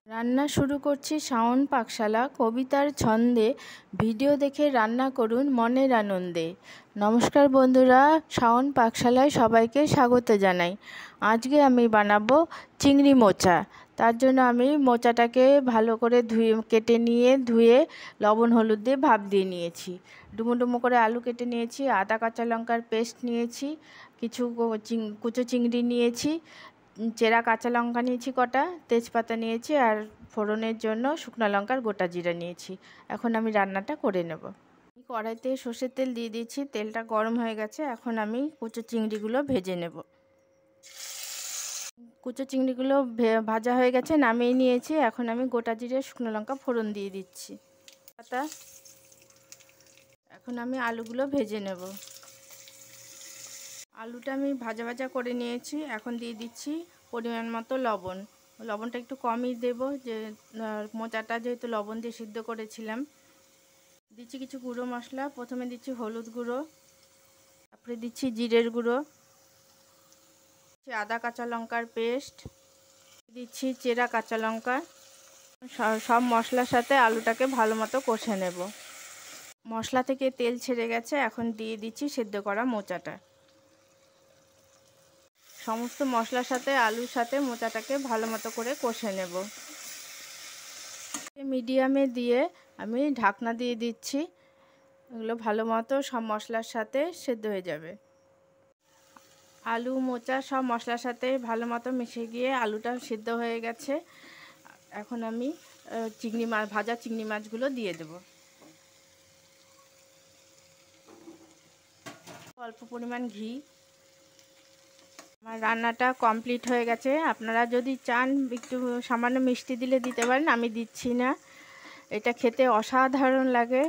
রান্না শুরু করছি শাওন পাকশালা কবিতার ছন্দে। ভিডিও দেখে রান্না করুন মনের আনন্দে। নমস্কার বন্ধুরা, শাওন পাকশালায় সবাইকে স্বাগত জানাই। আজকে আমি বানাবো চিংড়ি মোচা। তার জন্য আমি মোচাটাকে ভালো করে কেটে নিয়ে ধুয়ে লবণ হলুদ দিয়ে ভাপ দিয়ে নিয়েছি। ডুমো ডুমো করে আলু কেটে নিয়েছি, আদা কাঁচা লঙ্কার পেস্ট নিয়েছি, কিছু কুচো চিংড়ি নিয়েছি, চেরা কাঁচা লঙ্কা নিয়েছি কটা, তেজপাতা নিয়েছি, আর ফোড়নের জন্য শুকনো লঙ্কার গোটা জিরা নিয়েছি। এখন আমি রান্নাটা করে নেব। কড়াইতে সর্ষের তেল দিয়ে দিয়েছি, তেলটা গরম হয়ে গেছে। এখন আমি কুচো চিংড়িগুলো ভেজে নেব। কুচো চিংড়িগুলো ভাজা হয়ে গেছে, নামিয়ে নিয়েছি। এখন আমি গোটা জিরে শুকনো লঙ্কা ফোড়ন দিয়ে দিচ্ছি। এখন আমি আলুগুলো ভেজে নেব। আলুটা আমি ভাজা ভাজা করে নিয়েছি। এখন দিয়ে দিচ্ছি পরিমাণ মতো লবণ। লবণটা একটু কমই দেব, যে মোচাটা যেহেতু লবণ দিয়ে সিদ্ধ করেছিলাম। দিচ্ছি কিছু গুঁড়ো মশলা। প্রথমে দিচ্ছি হলুদ গুঁড়ো, তারপরে দিচ্ছি জিরের গুঁড়ো, আদা কাঁচা লঙ্কার পেস্ট, দিচ্ছি চেরা কাঁচা লঙ্কা। সব মশলার সাথে আলুটাকে ভালো মতো কষে নেব। মশলা থেকে তেল ছেড়ে গেছে, এখন দিয়ে দিচ্ছি সেদ্ধ করা মোচাটা। সমস্ত মশলার সাথে আলুর সাথে মোচাটাকে ভালো মতো করে কষে নেব। মিডিয়ামে দিয়ে আমি ঢাকনা দিয়ে দিচ্ছি। এগুলো ভালো মতো সব মশলার সাথে সেদ্ধ হয়ে যাবে। আলু মোচা সব মশলার সাথে ভালো মতো মিশে গিয়ে আলুটা সেদ্ধ হয়ে গেছে। এখন আমি ভাজা চিংড়ি মাছগুলো দিয়ে দেব। অল্প পরিমাণ ঘি। আমার রান্নাটা কমপ্লিট হয়ে গেছে। আপনারা যদি চান একটু সামান্য মিষ্টি দিলে দিতে পারেন, আমি দিচ্ছি না। এটা খেতে অসাধারণ লাগে।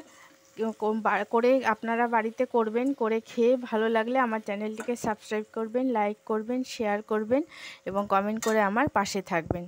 করে আপনারা বাড়িতে করবেন, করে খেয়ে ভালো লাগলে আমার চ্যানেলটিকে সাবস্ক্রাইব করবেন, লাইক করবেন, শেয়ার করবেন এবং কমেন্ট করে আমার পাশে থাকবেন।